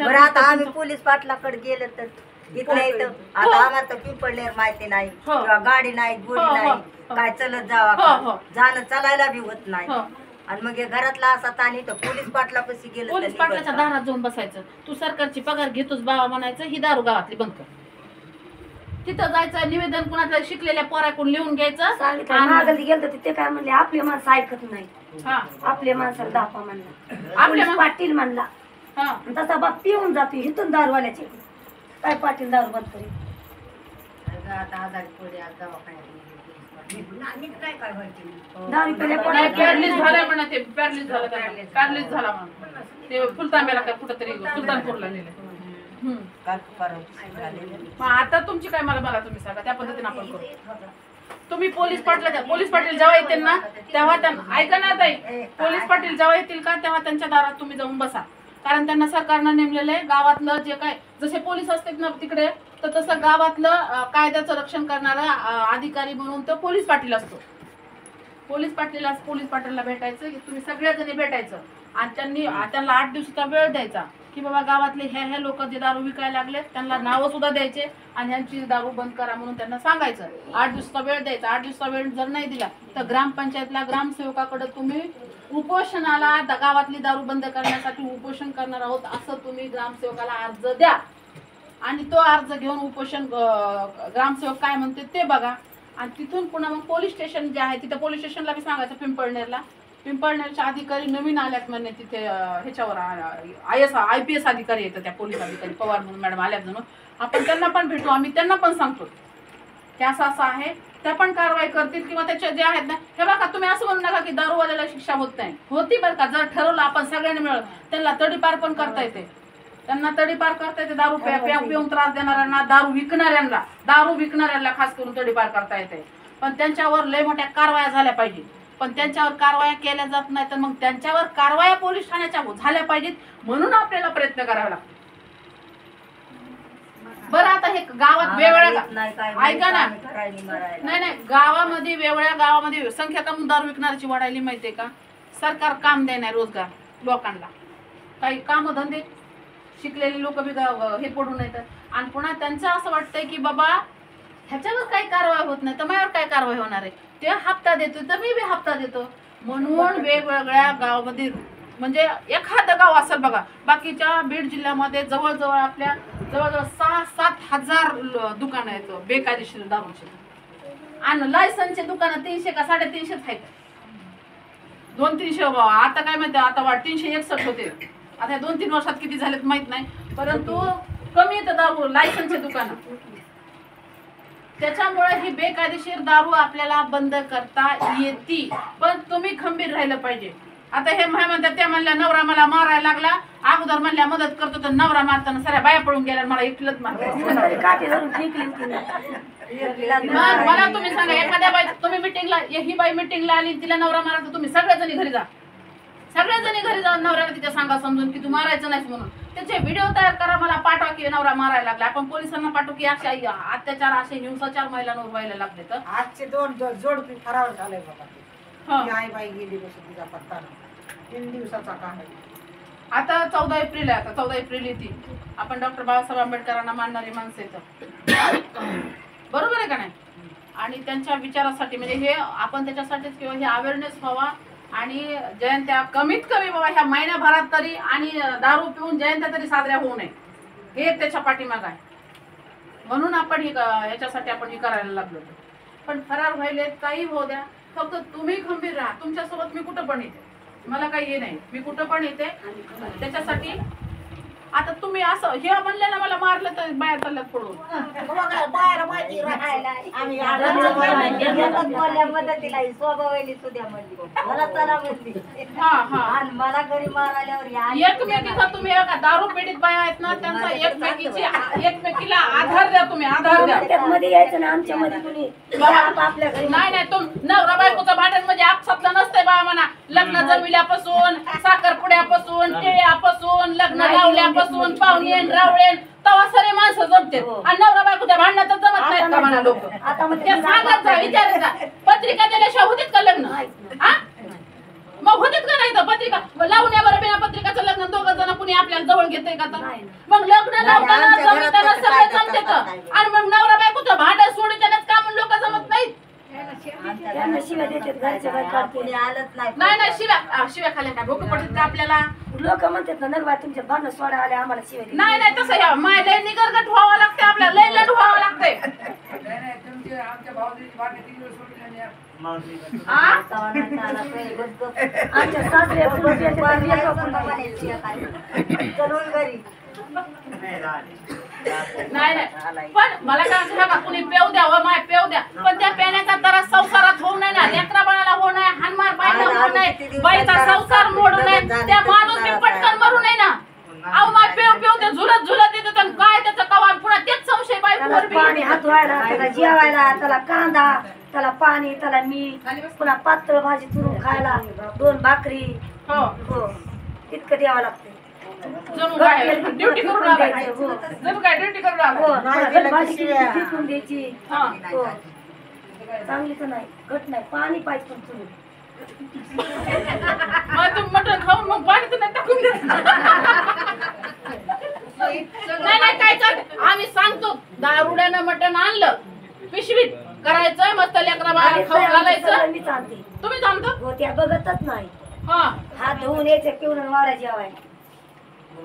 बरं आता आम्ही पोलीस पाटलाकडे गेलो तर इथल्या इथं आता आम्हाला तर पिंपळनेर माहिती नाही हो. किंवा गाडी नाही गोडी हो, नाही हो. काय चलत हो, जावा हो. जाणं चालायला बी होत नाही हो. आणि मग हे घरातला असा ताणी तर पोलीस पाटलापाशी गेलं पोलीस तर पाटलाच्या निघत. दारात जाऊन बसायचं. तू सरकारची पगार घेतोस बाबा म्हणायचं ही दारू गावातली बंद कर. तिथं जायचं निवेदन कुणाच्या शिकलेल्या पोराकडून लिहून घ्यायचं सांगितलं आणि- मागं गेलं तर ते काय म्हणले आपले माणसं ऐकत नाही. हा आपल्या माणसाला दापा म्हणला आपल्या पोलीस पाटील म्हणला हा आणि तसा बाप पिऊन जातो इथून दारूवाल्याचे काय पाटील दारू बंद करेल. आता आजारी पडले आज दवाखान्यात गेली. आणि काय काय व्हायचं दारू पिल्या नाही पोटात पॅरलिस झालं म्हणा ते पॅरलिस झालं पॅरलिस झाला म्हणून ते फुलतांब्याला काय कुठंतरी सुलतानपूरला नेलं. काल परवा झालेलं. मग आता तुमची काय मला तुम्ही सांगा त्या पद्धतीने आपण करू. तुम्ही पोलीस पाटील जेव्हा येतील ना तेव्हा त्यांना ऐका ना ताई पोलीस पाटील जेव्हा येतील का तेव्हा त्यांच्या दारात तुम्ही जाऊन बसा. कारण त्यांना सरकारनं नेमलेलं आहे गावातलं जे काय जसे पोलीस असतात ना तिकडे तर तसं गावातलं कायद्याचं रक्षण करणारा अधिकारी म्हणून तो पोलीस पाटील असतो. पोलीस पाटीलला भेटायचं की तुम्ही सगळ्याजणी भेटायचं आणि त्यांना 8 दिवसाचा वेळ द्यायचा की बाबा गावातले ह्या लोक जे दारू विकायला लागले त्यांना नावं सुद्धा द्यायचे आणि ह्यांची दारू बंद करा म्हणून त्यांना सांगायचं. 8 दिवसाचा वेळ द्यायचा. 8 दिवसाचा वेळ जर नाही दिला तर ग्रामपंचायतला ग्रामसेवकाकडे तुम्ही उपोषणाला गावातली दारू बंद करण्यासाठी उपोषण करणार आहोत असं तुम्ही ग्रामसेवकाला अर्ज द्या आणि तो अर्ज घेऊन उपोषण ग्रामसेवक काय म्हणते ते बघा आणि तिथून पुन्हा मग पोलीस स्टेशन जे आहे तिथे पोलीस स्टेशनला बी सांगायचं पिंपळनेरच्या अधिकारी नवीन आल्यात म्हणजे तिथे ह्याच्यावर IPS अधिकारी येतं त्या पोलीस अधिकारी पवार म्हणून मॅडम आल्यात म्हणून आपण त्यांना पण भेटू आम्ही त्यांना पण सांगतो की असं आहे त्या पण कारवाई करतील किंवा त्याच्या जे आहेत ना हे बघा तुम्ही असं म्हणू नका की दारूवाल्याला शिक्षा होत नाही होती बरं का जर ठरवलं आपण सगळ्यांनी मिळून त्यांना तडीपार पण करता येते दारू पिऊन त्रास देणाऱ्यांना दारू विकणाऱ्यांना खास करून तडीपार करता येते पण त्यांच्यावर लय मोठ्या कारवाया झाल्या पाहिजे. पण त्यांच्यावर कारवाया केल्या जात नाही तर मग त्यांच्यावर कारवाया पोलीस ठाण्याच्या झाल्या पाहिजेत म्हणून आपल्याला प्रयत्न करावा लागतो. बरं आता हे गावात वेगवेगळ्या ऐका ना नाही गावामध्ये वेगवेगळ्या गावामध्ये संख्या कमी दारू विकणाऱ्याची वाढायली माहितीये का. सरकार काम देणार रोजगार लोकांना काही काम धंदे शिकलेले लोक बी हे पडून येतात आणि पुन्हा त्यांचं असं वाटतंय की बाबा ह्याच्यावर काही कारवाई होत नाही तर माझ्यावर काय कारवाई होणार आहे. ते हप्ता देतो तर मी बी हप्ता देतो म्हणून वेगवेगळ्या गावामध्ये म्हणजे एखादं गाव असेल बघा बाकीच्या बीड जिल्ह्यामध्ये जवळजवळ 6-7 हजार दुकानं आहेत बेकायदेशीर दारूची आणि लायसनचे दुकानं 300 का 350 आहेत. 200-300 आता काय माहिती आता 361 होते. आता 2-3 वर्षात किती झालेत माहित नाही परंतु कमी येतं दारू लायसनचे दुकानं. त्याच्यामुळे ही बेकायदेशीर दारू आपल्याला बंद करता येते पण तुम्ही खंबीर राहिलं पाहिजे. आता हे म्हणतात त्या म्हणल्या नवरा मला मारायला लागला अगोदर म्हणल्या मदत करतो तर नवरा मारताना साऱ्या बाया पळून गेल्या मला एकलंच मारलं. मला तुम्ही सांगा एखाद्या बाई तुम्ही ही बाई मिटिंगला आली तिला नवरा मारायचा तुम्ही सगळ्याजणी घरी जा नवऱ्याला तिच्या सांगा समजून की तू मारायचं नाही म्हणून त्याचे व्हिडिओ तयार करा मला पाठवा की नवरा मारायला लागला. आपण पोलिसांना पाठवू की अशा अत्याचार असे हिंसाचार महिलांवर व्हायला लागले तर आजचे 2 जोडपी फरार झाले बाबा. ती आई बाई गेली बसून तिचा पत्ता 3 दिवसाचा काय आता 14 एप्रिल आहे. आता 14 एप्रिल येते आपण डॉक्टर बाबासाहेब आंबेडकरांना मानणारी माणसं येतं बरोबर आहे का नाही आणि त्यांच्या विचारासाठी म्हणजे हे आपण त्याच्यासाठीच किंवा हे अवेअरनेस व्हावा आणि जयंत्या कमीत कमी बाबा ह्या महिन्याभरात तरी आणि दारू पिऊन जयंत्या तरी साजऱ्या होऊ नये हे त्याच्या पाठीमाग आहे म्हणून आपण याच्यासाठी आपण हे करायला लागलो. पण फरार व्हायले काही होऊ द्या फक्त तुम्ही खंबीर राहा तुमच्यासोबत मी कुठं पण येते मला काही हे नाही, मी कुठं पण येते. त्याच्यासाठी आता तुम्ही असं हे म्हणले ना मला मारलं तर बाहेर चालल्यात पडून. बाहेर माहिती राहायला आम्ही मदतीला स्वभावाली सुद्धा म्हणली मला चला म्हणली हा हा आणि मला घरी मारायल्यावर एकमेकीचा तुम्ही बघा, दारू पीडित बाया आहेत ना त्यांचा एकमेकीला आधार द्या, तुम्ही आधार द्या. मध्ये यायचं ना आमच्या मध्ये कुणी आपल्या घरी नाही नाही, तुम नवरा बायकोचं भांडण म्हणजे आपसातलं नसतंय बा म्हणा. लग्न जमिल्यापासून, साखरपुड्यापासून, टिळ्यापासून, लग्न लावल्यापासून, पाहुणेन रावळेन तवा सरे माणसं जमते. आणि नवरा बायकोच्या भांडणात जमत नाहीत का म्हणा लोक. ते सांगत जा, विचारत जा. पत्रिका दिल्याशिवाय होतीत का लग्न? हा मग होतीत का नाही तर पत्रिका लावण्यावर बिना पत्रिकाचं लग्न दोघं जण कुणी आपल्याला जवळ घेतंय का? मग लग्न लावताना जमिताना सगळे जमते. आणि मग नवरा बायकोचं भांडण सोडून त्यालाच का म्हणून लोक जमत नाहीत? त्यांना शिव्या देतात घरच्या बाहेर काढते. आलंच नाही नाही शिव्या खाल्या काय भोक पडत का आपल्याला? लोक म्हणतात ना नगबा तुमच्या भांडण सोडा आले आम्हाला शिव्या देतात. नाही तसं ह्या माय लय निगरगट व्हावं लागते, आपल्याला लय लढ व्हावं लागतंय. आमच्या सासरे चलून घरी नाही पण मला काय असं का कुणी पेव द्या व माय पेव द्या, पण त्या पेण्याचा तर संसारात होऊ नये ना, लेकरा बाळाला होऊ नये, हानमार बायला होऊ नये, बाईचा संसार मोडू नये, त्या माणूस मी पटकन मरू नये ना. अहो माय पेव ते झुलत येते तर काय त्याचं कवाल पुन्हा तेच संशय बाई पाणी हात व्हायला, त्याला जेवायला, त्याला कांदा, त्याला पाणी, त्याला मीठ, पुन्हा पातळ भाजी चुरून खायला 2 भाकरी. हो तितकं द्यावं लागतं. ड्युटी करून आला, जणू काय ड्युटी करून आला. भाजी फेकून द्यायची. हो चांगली तर नाही, घट नाही, पाणी पाहिजे पण तुम्ही. मग तुम्ही मटण खाऊन मग पाणी तर नाही टाकून द्या. नाही काय कर, आम्ही सांगतो दारुड्यानं मटण आणलं पिशवीत करायचं मस्त लेकरा बाळाला खाऊ घालायचं. मी चालते, तुम्ही सांगतो हो त्या बघतच नाही. हा हात धुवून यायचं पिऊन वारा जेवाय.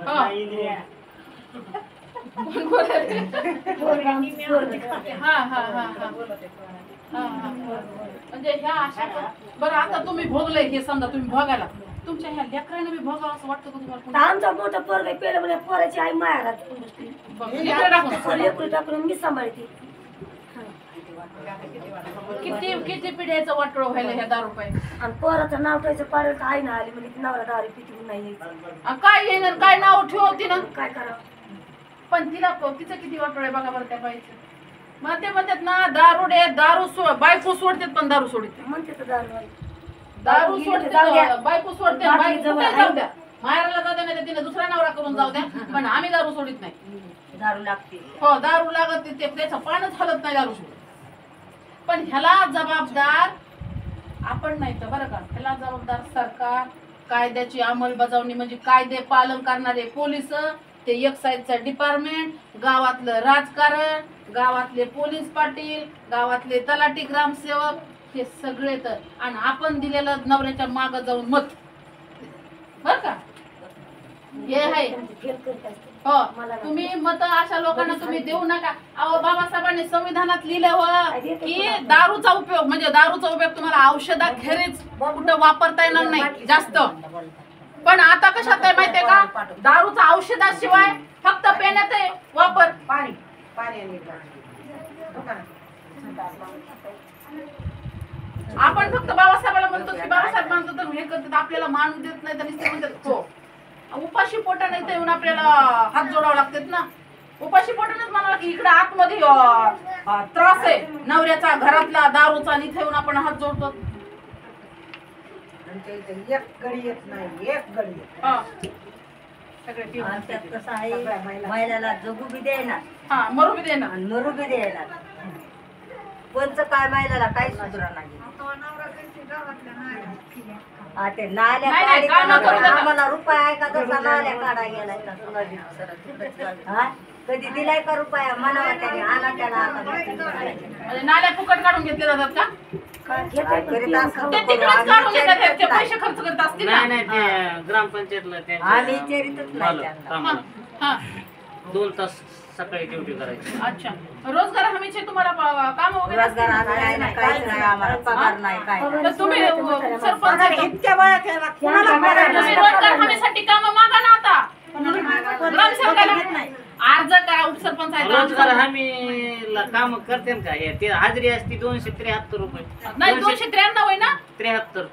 हा म्हणजे ह्या अशा बरं आता तुम्ही भोगलंय हे समजा, तुम्ही भोगायला तुमच्या ह्या लेकरांना बी भोगावं असं वाटतं का तुम्हाला? आमचा मोठा पोरगा पेलं म्हणजे पोराची आई माया लेकरू टाकून मी सांभाळते. किती पिढ्याचं वाटोळ व्हायला ह्या दारू पाहिजे. आणि पोराचं नाव ठेवायचं पाडलं तर आई ना आली म्हणजे नवरा दारू पिती नाही यायचं. काय येणार, काय नाव ठेवती ना, काय करावं. पण तिचं किती वाटोळ आहे बघा बरं त्या बाईचं. मग ते म्हणतात ना दारुडे दारू बायको सोडतात पण दारू सोडते म्हणते तर दारू सोडते बायको सोडते. जाऊ द्या माहेराला जाऊ द्या, नाही तिने दुसरा नवरा करून जाऊ द्या, पण आम्ही दारू सोडित नाही. दारू लागते. हो दारू लागत त्याचं पानच हलत नाही दारू सोडत. पण ह्याला जबाबदार आपण नाही तर बरं का, ह्याला जबाबदार सरकार, कायद्याची अंमलबजावणी म्हणजे कायदे पालन करणारे पोलीस, ते एक्साईजचं डिपार्टमेंट, गावातलं राजकारण, गावातले पोलीस पाटील, गावातले तलाठी ग्रामसेवक, हे सगळे तर. आणि आपण दिलेलं नवऱ्याच्या मागं जाऊन मत बर का हे आहे. हो तुम्ही मत अशा लोकांना तुम्ही देऊ नका. अहो बाबासाहेबांनी संविधानात लिहिलं हो की दारूचा उपयोग म्हणजे दारूचा उपयोग तुम्हाला औषधाखेरीज कुठं वापरता येणार नाही जास्त. पण आता कशात आहे माहितीये का, दारूचा औषधाशिवाय फक्त पिण्यात आहे वापर. पाणी आपण फक्त बाबासाहेबाला म्हणतो की बाबासाहेब म्हणतो तर हे करतात, आपल्याला मानू देत नाही. त्यांनी म्हणतात हो उपाशी पोटाने इथे येऊन आपल्याला हात जोडावं लागतात ना. उपाशी पोटानेच म्हणाला की इकडे आतमध्ये त्रास आहे नवऱ्याचा घरातला दारूचा, आणि इथे येऊन आपण हात जोडतो. एक गडी येत नाही, एक गडी त्यात कसं आहे, महिलाला जगू बी देणार, हा मरू बी देणार आणि मरू बी देणार. कोणचं काय महिलाला काही सुधरा नाही. ते नाल्या आम्हाला रुपया आहे का तसा नाल्या काढा गेलाय का, कधी दिलाय का रुपया म्हणावा त्याने आणा त्याला. म्हणजे नाल्या फुकट काढून घेतले जातात का? ते तिकडेच काढून घेतात, ते पैसे खर्च करत असतील ना. नाही ते ग्रामपंचायतला आम्ही विचारितच नाही त्यांना. 2 तास सकाळी ड्युटी करायची. अच्छा, रोजगार हमीचे तुम्हाला काम वगैरे रोजगार आम्ही काही नाही, काहीच नाही, आम्हाला पगार नाही काय नाही. तर तुम्ही सरपंच पगार इतक्या वयात याला कुणाला पगार तुम्ही नाही. रोजगार हमीसाठी काम मागा ना आता. ग्रामसेवकाला अर्ज करा, उपसरपंच आहे रोजगार हमीला काम करते का हे? ते हाजरी असते 273 रुपये. नाही 293 होय ना. 73.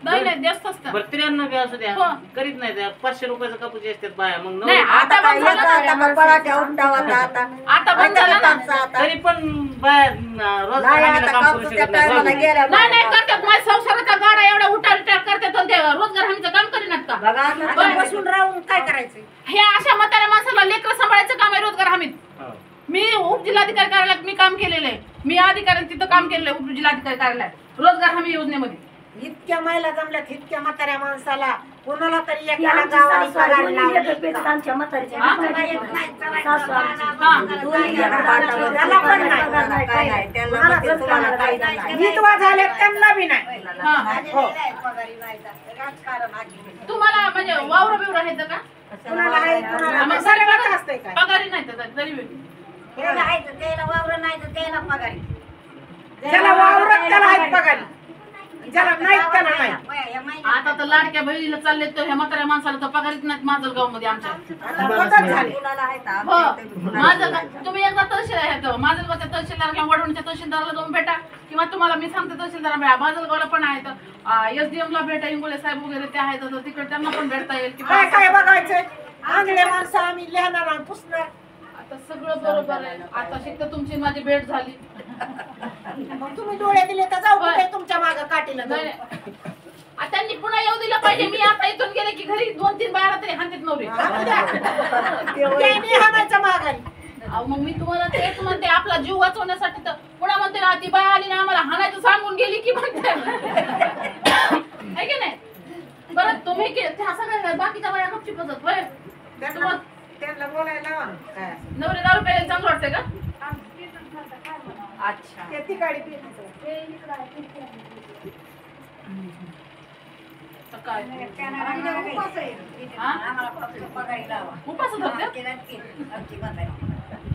नाही नाही जास्त असतं. बरं 93 बी असू द्या, हो. करीत नाही त्या 500 रुपयाचं कापूस असतात बाया. मग नाही, नऊ- आता काय बंद झालं ना. येतं आता पराठ्या उपटावा आता आता बंद झालं ना. कापसा आता तरी पण बाया रोजगार नाही हमीला आता काम करू कापसाच्या शकत नाही. टायमाला बघ. गेल्या नाही नाही करतात. माझ्या संसाराचा गाडा एवढा उठार करतात आणि ते रोजगार हमीचं काम करीनात का? बघा आता आता बसून राहून काय करायचं? हे अशा म्हाताऱ्या माणसाला लेकरं सांभाळायचं काम आहे रोजगार हमीत. हो. मी उपजिल्हाधिकारी कार्यालयात मी काम केलेलं आहे. मी अधिकारी तिथं काम केलेलं आहे उपजिल्हाधिकारी कार्यालयात रोजगार हमी योजनेमध्ये. इतक्या महिला जमल्यात इतक्या म्हाताऱ्या माणसाला कोणाला तरी ती एकाला आमची गावाला सासू आहे, पगार दोन्ही लावली. लेकरं पेटत आमच्या म्हातारीच्या. हा? सासू आमची. हा. दोन्ही लेकरं आमच्या त्याला पण नाही. पगार नाही, काही नाही. त्यांना कोणाला म्हणते तुम्हाला रोजगार काही नाही. नाही. विधवा झाल्यात त्यांना बी नाही. हा. हो. तुम्हाला म्हणजे वावर बिवर आहेत का? कुणाला आहे कुणाला आम्ही नाही. सगळ्यालाच असतंय काय? पगारी नाही तर तरी बी. ज्याला वावरत त्याला आहेत पगारी, ज्याला नाहीत त्याला नाही. आता तर लाडक्या बहिणीला चालले तर ह्या म्हाताऱ्या माणसाला तर पगारीच नाहीत माजलगाव मध्ये आमच्या. आता बदल झाले. कुणाला आहेत हो आमच्या इथे माझं तुम्ही एकदा तहसील आहे माजलगावच्या तहसीलदार किंवा वडवणच्या तहसीलदाराला जाऊन भेटा किंवा तुम्हाला मी सांगते तहसीलदार भेटा. माजलगावला पण आहेत SDM ला भेटा, इंगोले साहेब वगैरे ते आहेत तर तिकडे त्यांना पण भेटता येईल काय किंवा काय बघायचंय? आंधळे माणसं आम्ही लिहिणार आणि पुसणार. आता सगळं बरोबर आहे. आता शिकत तुमची माझी भेट झाली. मग तुम्ही डोळे दिले तर जाऊ होय. कुठे तुमच्या मागं काठीला जाऊ. नाही, नाही. आता त्यांनी पुन्हा येऊ दिलं पाहिजे. मी आता इथून गेले की घरी 2-3 बाया तरी हातात नव्हते. त्यांनी हाणायचं माघारी. अहो, मग मी तुम्हाला तेच म्हणते आपला जीव वाचवण्यासाठी तर पुन्हा म्हणते ना ती बाया आली ना आम्हाला हाणायचं सांगून गेली की म्हणते आहे की नाही. बरं तुम्ही त्या सगळ्या बाकीच्या बाया गपची पद्धत होय. त्यांना बोलायला लावा ना. काय? नवरे दारू प्यायला चांगलं वाटतंय का? अच्छा. ते तिकाडी पिण्याचं. तर काय हा? पगारी लावा. उपास धरते आमची म्हातारी.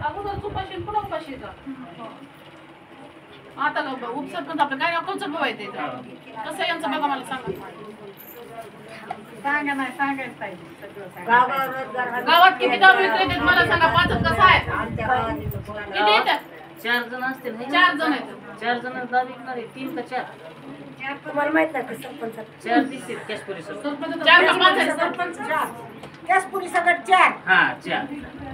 अगोदर उपाशी आणि पुन्हा उपाशी का? आता का उपसरपंच आपलं काय कोणचं बघायचं कसं यांचं बघा मला सांगा. सांगा नाही सांगायला पाहिजे सगळं सांगा. गावावर रोजगार हमी. गावात किती दारू विक्रेते आहेत मला सांगा. पाचक कसं आहे आमच्या गावात इथं कोणाला किती येतात? 4 जण असतील हे? 4 जण आहेत. 4 जण दारू विकणार आहे. 3 का 4? तुम्हाला माहित नाही का सरपंच 4 दिसतील कॅश परिसर. 4 का 5 आहेत? सरपंच चार. गॅसपुरी सगळं चार. हा 4.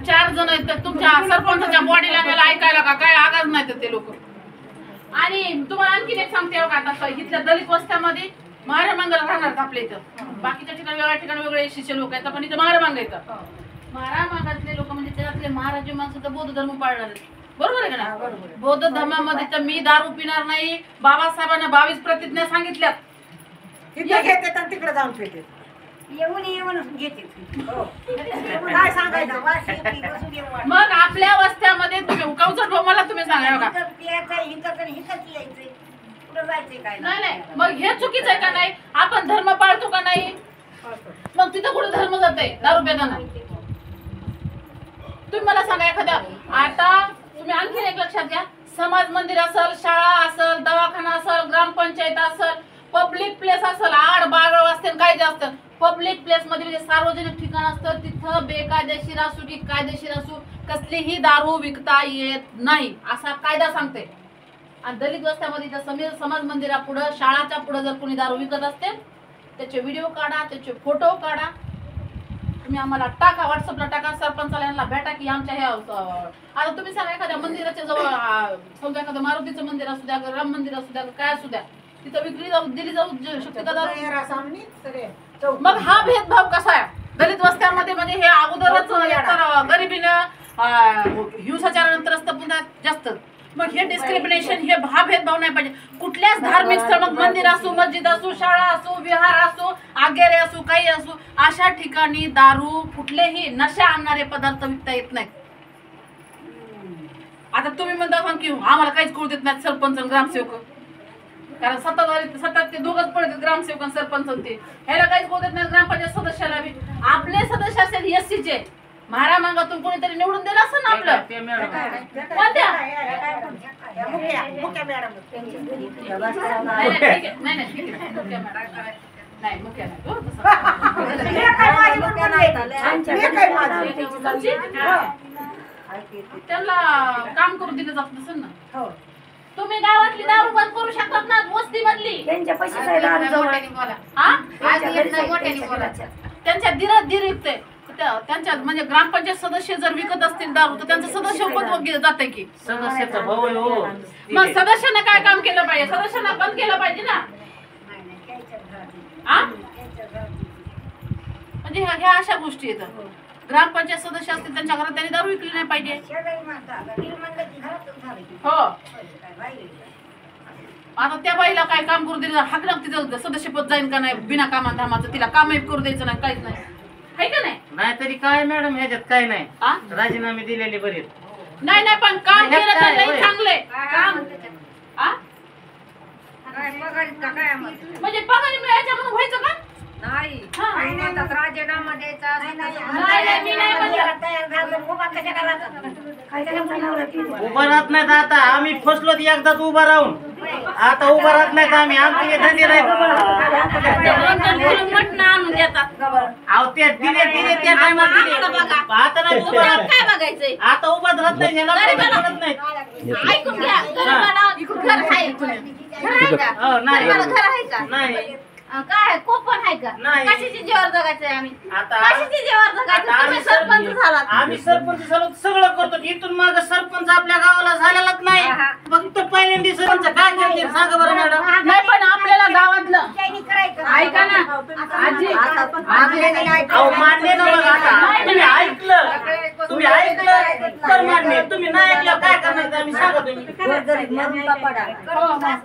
4 जण आहेत तर तुमच्या सरपंचाच्या बॉडी लँग्वेज ऐकायला का काय आगाज नाही तर ते लोक. आणि तुम्हाला आणखीन एक सांगते बघा आता इथल्या दलित वस्त्यामध्ये महारामांगाला राहणार आपल्या इथं. बाकीच्या ठिकाणी वेगळ्या ठिकाणी वेगळे शिष्य लोक आहेत पण इथं महारामांग येतं. महारामांगातले लोक म्हणजे त्यातले महाराज माणसं तर बौद्ध धर्म पाळणार आहेत. बरोबर आहे का ना? बौद्ध धर्मामध्ये तर मी दारू पिणार नाही. बाबासाहेबांना 22 प्रतिज्ञा सांगितल्यात. इथं घेते तर तिकडे जाऊन फेटे. येऊन घेते. काय सांगायचं? मग आपल्या वस्त्यामध्ये तुम्ही कवचट मला तुम्ही सांगा बघा. नाही नाही मग हे चुकीचं आहे का नाही? आपण धर्म पाळतो का नाही? मग तिथं कुठे धर्म जात आहे दारू पिताना? तुम्ही मला सांगा एखाद्या आता तुम्ही आणखीन एक लक्षात घ्या. समाज मंदिर असेल, शाळा असेल, दवाखाना असेल, ग्रामपंचायत असेल, पब्लिक प्लेस असेल, आड बाळ असतील काही जास्त पब्लिक प्लेस मध्ये म्हणजे सार्वजनिक ठिकाण असतं तिथं बेकायदेशीर असू की कायदेशीर असू कसलीही दारू विकता येत नाही असा कायदा सांगते. आणि दलित वस्त्यामध्ये जर समाज मंदिरापुढं शाळाच्या पुढं जर कोणी दारू विकत असते त्याचे व्हिडिओ काढा, त्याचे फोटो काढा, तुम्ही आम्हाला टाका, व्हॉट्सअपला टाका, सरपंचाला यांना भेटा की आमच्या ह्या आता तुम्ही सांगा एखाद्या मंदिराच्या जवळ समजा एखादं मारुतीचं मंदिर असू द्या, राम मंदिर असू द्या, काय असू द्या तिथं विक्री दिली जाऊ शकते का दारू? मग हा भेदभाव कसा आहे दलित वस्त्यामध्ये? म्हणजे हे अगोदरच गरिबीनं हिंसाचारानंतर पुन्हा जास्त. मग हे डिस्क्रिमिनेशन हा भेदभाव नाही पाहिजे. कुठल्याच धार्मिक स्थळ मग मंदिर असो, मस्जिद असो, शाळा असो, विहार असो, आगेरे असो, काही असो अशा ठिकाणी दारू कुठलेही नशा आणणारे पदार्थ विकता येत नाहीत. आता तुम्ही म्हणता की आम्हाला काहीच कळू देत नाहीत सरपंच आणि ग्रामसेवक कारण सतत ते दोघच पडतात ग्रामसेवक आणि सरपंच ते ह्याला काहीच कळू देत नाही. ग्रामपंचायत सदस्याला बी आपले सदस्य असेल SC चे महारामांगातून कोणीतरी निवडून दिलं असं ना आपलं ते मॅडम कोणत्या मुख्या मॅडम नाही ठीक आहे. नाही ठीक आहे. मुख्य मॅडम. नाही मुख्य नाही हो, तसं. त्यांना काम करून दिलं जात नसेल ना. तुम्ही गावातली दारू बंद करू शकतात ना वस्ती मधली त्यांच्या पैसे त्यांच्या दिर विकते त्यांच्या म्हणजे ग्रामपंचायत सदस्य जर विकत असतील दारू तर त्यांचं सदस्य पद जाते की सदस्याचा भाऊ आहे हो. मग सदस्यांना काय काम केलं पाहिजे सदस्यांना बंद केलं पाहिजे ना म्हणजे ह्या अशा गोष्टी येतात ग्रामपंचायत सदस्य असतील त्यांच्या घरात त्यांनी दारू विकली नाही पाहिजे हो आता त्या बाईला काय काम करू दिलं हाक तिचं सदस्यपद जाईन का नाही बिना कामा धामाचं तिला कामही करू द्यायचं नाही काहीच नाही आहे का नाही नाहीतरी काय मॅडम ह्याच्यात काय नाही आ? राजीनामे दिलेले बरेच नाही पण काम केलं तर नाही चांगले काम आ? म्हणजे पगार मिळायच्या म्हणून व्हायचं का नाही राजीनामा द्यायचा नाही, मी नाही म्हणलं. उभा राहत नाहीत आता आम्ही फसलो एकदाच उभा राहून आता उभा राहत नाहीत आम्ही आमचे धंदे नाही मटण आणून देतात अहो ते दिले त्या टायमात दिले आता नाही उभा राहत काय बघायचंय आता उभाच राहत नाही ह्याला कळत नाही ऐकून घ्या गरीबाला घर आहे का हो, नाही घर आहे का नाही काय कोपन आहे का नाही. कशाची जेवण जगायचंय आम्ही आता कशाची जेवण जगायचं आता तुम्ही सरपंच झालात आम्ही सरपंच झालो सगळं करतो इथून माग सरपंच आपल्या गावाला झालेलाच नाही फक्त पहिल्यांदा सरपंच काय करतील सांगा बरं मॅडम नाही पण आपल्याला गावातलं ऐका ना आजी अहो मान्य ना मग आता तुम्ही ऐकलं तर मान्य तुम्ही नाही ऐकलं काय करणार आम्ही सांगा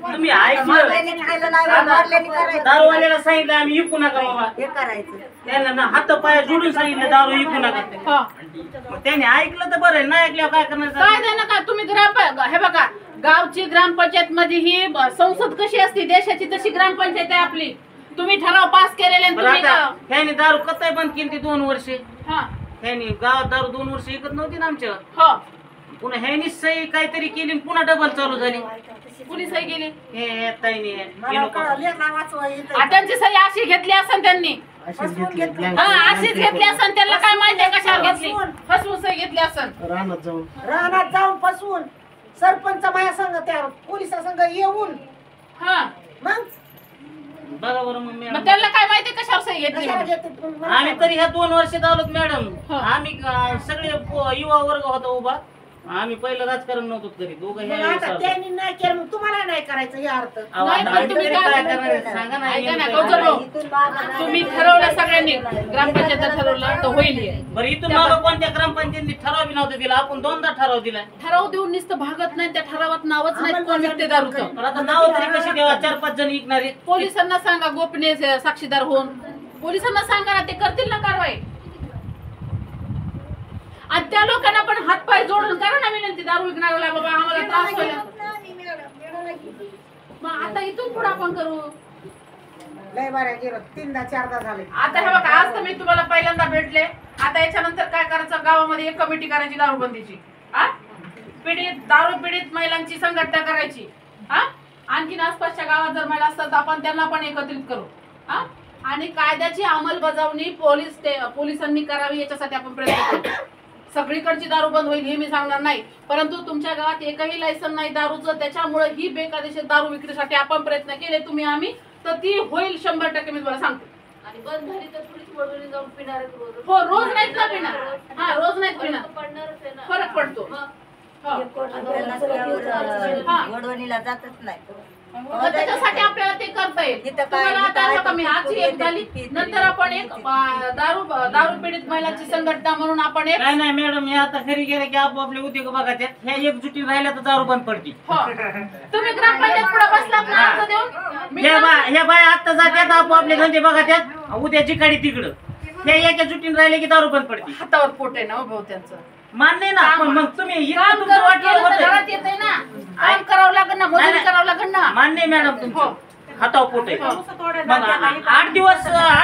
तुम्ही ऐकलं दारूवाल्याला सांगितलं आम्ही विकू नका बाबा त्यांना ना हात पाय जोडून सांगितलं दारू विकू नका मग त्याने ऐकलं तर बरं नाही ऐकल्यावर काय करणार काय देणं का तुम्ही हे बघा गावची ग्रामपंचायत मध्ये ही संसद कशी असते देशाची तशी ग्रामपंचायत आहे आपली तुम्ही ठराव पास केलेले आणि तुम्ही ह्याने दारू कताय बंद केली 2 वर्षे हा ह्याने गावात दारू 2 वर्ष विकत नव्हती ना आमच्या हो पुन्हा ह्यानी सही काहीतरी केली आणि पुन्हा डबल चालू झाली कुणी सही केली हे ताईने त्यांची सही अशी घेतली असेल त्यांनी हा अशीच घेतली असेल त्यांना काय माहिती कशावर घेतली फसवून सही घेतली असेल रानात जाऊन फसवून सरपंच माया संघ त्या पोलिसा संघ येऊन हा मग बघा बरं मग मग मॅडम त्यांना काय माहिती कशावर सही घेतली कशाला म्हणून? घेते तुम्ही? आम्ही तरी ह्या 2 वर्षात आलोत मॅडम हो. आम्ही सगळे युवा वर्ग होता उभा आम्ही पहिलं राजकारण नव्हतो करीत दोघं मग आता त्यांनी नाही केलं मग तुम्हाला नाही करायचं हे अर्थ नाही, पण तुम्ही काय करणार सांगा ना ऐका ना गौजर भाऊ, तुम्ही ठरवलं सगळ्यांनी ग्रामपंचायत ठरवलं तर होईल हे. बरं इथून मागं कोणत्या ग्रामपंचायतीने ठराव बी नव्हता दिला आपण 2दा ठराव दिलाय ठराव देऊन नुसतं भागत नाही त्या ठरावात नावच नाही कोण विकते दारूचं पण आता नाव तरी कशी देवा 4-5 जण विकणारे पोलिसांना सांगा गोपनीय साक्षीदार होऊन पोलिसांना सांगा ना ते करतील ना कारवाई आणि त्या लोकांना पण हातपाय जोडून करा ना विनंती दारू विकणाऱ्याला बाबा आम्हाला त्रास होईल मग आता इथून पुढे आपण करू लय बऱ्या गेलो 3दा-4दा झाले आता हे बघा आज तर मी तुम्हाला पहिल्यांदा भेटले आता याच्यानंतर काय करायचं गावामध्ये एक कमिटी करायची दारूबंदीची दारू पीडित महिलांची संघटना करायची आणखीन आसपासच्या गावात जर महिला असतात तर आपण त्यांना पण एकत्रित करू आणि कायद्याची अंमलबजावणी पोलिसांनी करावी याच्यासाठी आपण प्रयत्न करू सगळीकडची दारू बंद होईल हे मी सांगणार नाही परंतु तुमच्या गावात एकही लायसन नाही दारूचं त्याच्यामुळे ही बेकायदेशीर दारू विक्रीसाठी आपण प्रयत्न केले तुम्ही आम्ही तर ती होईल 100% मी तुम्हाला सांगते आणि बंद झाली तर थोडीच वडवणी जाऊन पिणार हो रोज नाहीत ना पिणार हा रोज नाहीत पिणार फरक पडतो वडवणीला जातच नाही त्याच्यासाठी आपल्याला ते करता येईल तुम्हाला आता मी आजची एक झाली नंतर आपण एक दारू पीडित महिलांची संघटना म्हणून आपण एक काय नाही मॅडम हे आता घरी गेले की आपोआपले उद्योग बघा त्यात ह्या एकजुटी राहिल्या तर दारू बंद पडती हो तुम्ही ग्रामपंचायत पुढे बसलात ना अर्ज देऊन ह्या बाय आता जात्यात आपोआपले धंदे बघा त्यात उद्या जिकाडी तिकडं ह्या एका जुटीन राहिले की दारू बंद पडती हातावर पोट आहे ना भाऊ त्यांचं मान्य ना पण मग तुम्ही काम करून घरात येते ना काम करावं लागेल ना मजुरी करावं लागेल ना मान्य मॅडम हो तुमचं हातावर पोट आहे. मग 8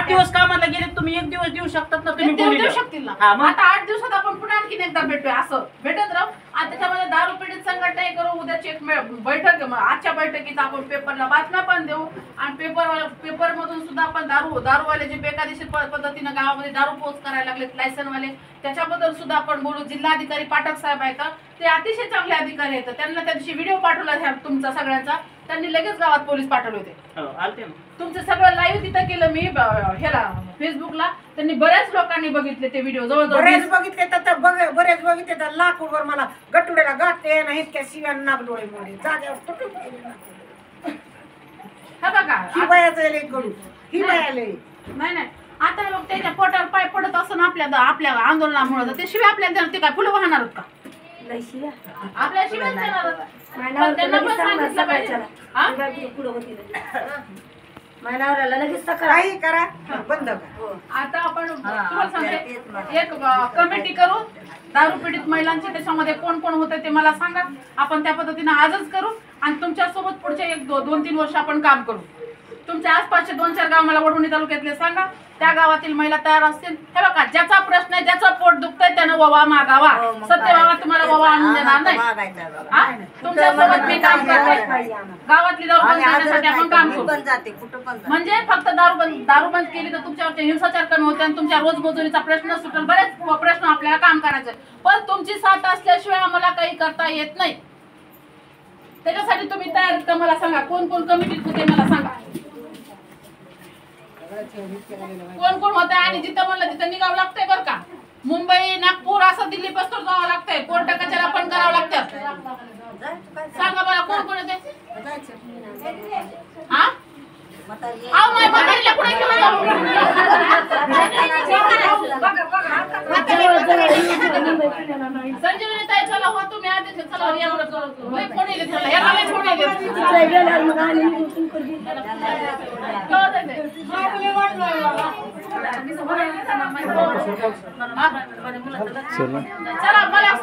दिवस कामाला गेले तुम्ही 1 दिवस देऊ शकतात ना तुम्ही देऊ बोलले. शकतील ना. हा, मग आता 8 दिवसात आपण पुन्हा आणखीन एकदा भेटूया, असं भेटत राहू. आणि त्याच्यामध्ये दारू पीडित संघटना हे करू, उद्याची एक बैठक, आजच्या बैठकीत आपण पेपरला बातम्या पण देऊ आणि पेपर मधून सुद्धा आपण दारूवाले जे बेकायदेशीर पद्धतीनं गावामध्ये दारू पोच करायला लागलेत लायसनवाले, त्याच्याबद्दल सुद्धा आपण बोलू. जिल्हाधिकारी पाठक साहेब आहेत, ते अतिशय चांगले अधिकारी आहेत. त्यांना त्या दिवशी व्हिडिओ पाठवला तुमचा सगळ्यांचा, त्यांनी लगेच गावात पोलीस पाठवले होते. आलते ना. तुमचं सगळं लाईव्ह तिथं केलं मी ह्याला फेसबुकला. त्यांनी बऱ्याच लोकांनी बघितले ते व्हिडिओ, जवळजवळ बरेच बघितले तर बरेच बघितले तर लाकूडवर मला गटुड्याला गाठते ना इतक्या शिव्या नागडोळे मोडे जाग्यावर तुटून गेले. हा बघा. ही बायाचं लई कडू, ही बाया लई. नाही आता मग त्याच्या पोटावर पाय पडत असं आपल्या आंदोलनामुळे ते शिवाय आपल्याला ते काय फुलं वाहणार का? लय शिव्या. आपल्या शिवाय देणार होता. महिनावर त्यांना पण लगेच सांगितलं सांगा पाहिजे. सकाळच्याला. हा? काय पुढं होती महिनावराला लगेच सकाळ. काही करा बंद करा. आता आपण तुम्हाला तेच सांगते म्हणा. एक कमिटी करू दारू पीडित महिलांची, त्याच्यामध्ये कोण कोण होते ते मला सांगा. आपण त्या पद्धतीने आजच करू आणि तुमच्या सोबत पुढचे 2-3 वर्ष आपण काम करू. तुमच्या आसपासचे 2-4 गाव मला वडवणी तालुक्यातले सांगा, त्या गावातील महिला तयार असतील. हे बघा, ज्याचा प्रश्न आहे, ज्याचं पोट दुखतंय त्यानं ववा मागावा. हो, मग सत्य काय? बाबा तुम्हाला ववा आणून देणार नाही. मागायचं बाबा. हा? तुमच्यासोबत मी काम करते. गावातली दारू बंद आम्ही हजर करण्यासाठी आपण राहतो. काम मी करू. पण जाते कुठं पण जाते. म्हणजे फक्त दारू बंद केली तर तुमच्यावरचे हिंसाचार कमी होते आणि तुमच्या रोजमजुरीचा प्रश्न सुटेल. बरेच प्रश्न आपल्याला काम करायचे, पण तुमची साथ असल्याशिवाय आम्हाला काही करता येत नाही. त्याच्यासाठी तुम्ही तयार आहेत का मला सांगा. कोण कोण कमिटीत होते मला सांगा. कोण कोण होते आणि जिथं म्हणलं तिथं निघावं लागतंय बरं का. मुंबई, नागपूर असं दिल्ली पस्तूर जावं लागतंय. कोर्ट कचेऱ्या पण करावं लागतात. सांगा मला कोण कोण येते. हा? अहो, माझ्या म्हातारीला कुठे घेऊन जाऊ? संजीवनी ताई चला हो तुम्ही आधी चला या बरोबर. लय फोन येले चला. या लय फोन येले. चला चला मला